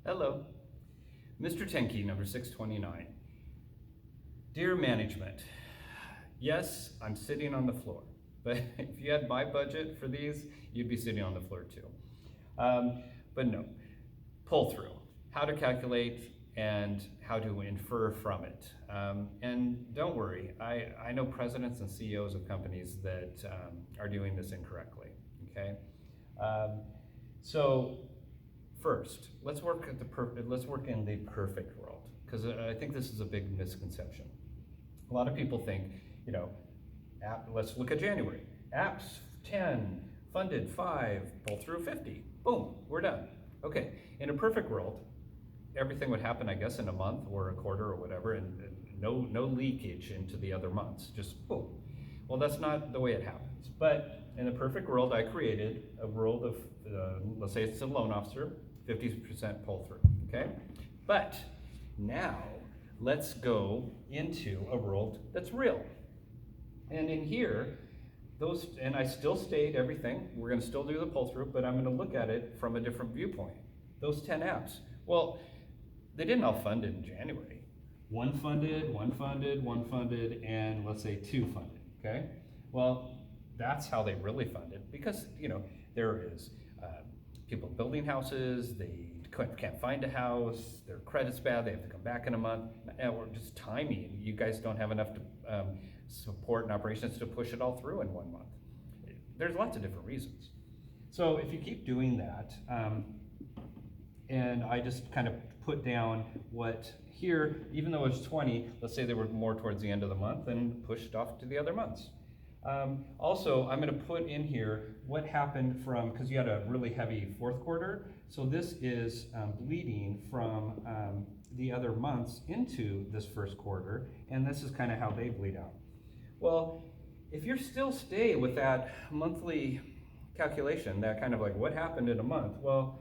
Hello, Mr. Tenkey, number 629. Dear management, yes, I'm sitting on the floor, but if you had my budget for these, you'd be sitting on the floor too. But no, pull through, how to calculate and how to infer from it. And don't worry, I know presidents and CEOs of companies that are doing this incorrectly, okay? So first, let's work in the perfect world, because I think this is a big misconception. A lot of people think, let's look at January. Apps 10, funded 5, pull through 50. Boom, we're done. Okay, in a perfect world, everything would happen, I guess, in a month or a quarter or whatever, and no leakage into the other months, just boom. Well, that's not the way it happens. But in a perfect world, I created a world of, let's say it's a loan officer, 50% pull through, okay? But now let's go into a world that's real. And in here, and I still state everything, we're gonna still do the pull through, but I'm gonna look at it from a different viewpoint. Those 10 apps, well, they didn't all fund in January. One funded, and let's say 2 funded, okay? Well, that's how they really funded, because there is people building houses, they can't find a house, their credit's bad, they have to come back in a month, or just timing. You guys don't have enough support and operations to push it all through in 1 month. There's lots of different reasons. So if you keep doing that, and I just kind of put down what here, even though it's 20, let's say they were more towards the end of the month and pushed off to the other months. Also, I'm going to put in here what happened from, because you had a really heavy fourth quarter, so this is bleeding from the other months into this first quarter, and this is kind of how they bleed out. Well, if you still stay with that monthly calculation, that kind of like what happened in a month, well,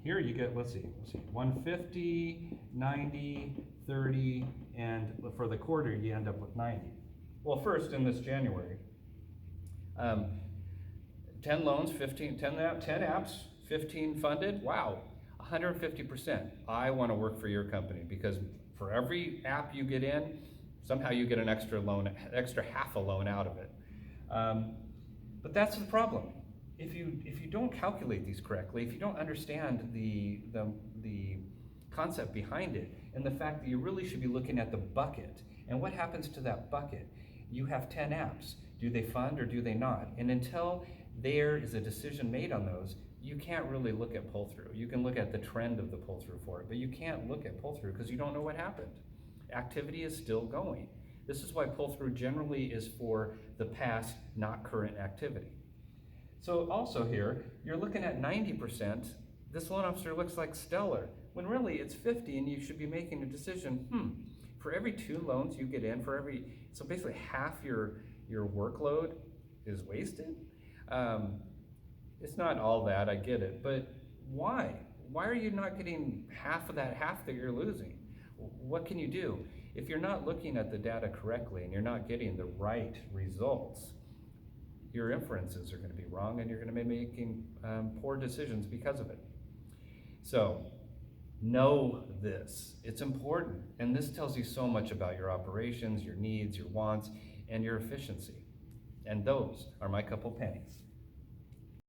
here you get, let's see, 150, 90, 30, and for the quarter you end up with 90. Well, first in this January, 10 loans, 10 apps, 15 funded, wow, 150%. I want to work for your company, because for every app you get in, somehow you get an extra half a loan out of it. But that's the problem. If you don't calculate these correctly, if you don't understand the concept behind it, and the fact that you really should be looking at the bucket, and what happens to that bucket? You have 10 apps. Do they fund or do they not? And until there is a decision made on those, you can't really look at pull-through. You can look at the trend of the pull-through for it, but you can't look at pull-through because you don't know what happened. Activity is still going. This is why pull-through generally is for the past, not current activity. So also here, you're looking at 90%. This loan officer looks like stellar, when really it's 50, and you should be making a decision, for every 2 loans you get in, so basically half your workload is wasted. It's not all that, I get it, but why? Why are you not getting half of that you're losing? What can you do? If you're not looking at the data correctly and you're not getting the right results, your inferences are going to be wrong, and you're going to be making poor decisions because of it. So know this. It's important, and this tells you so much about your operations, your needs, your wants, and your efficiency. And those are my couple pennies.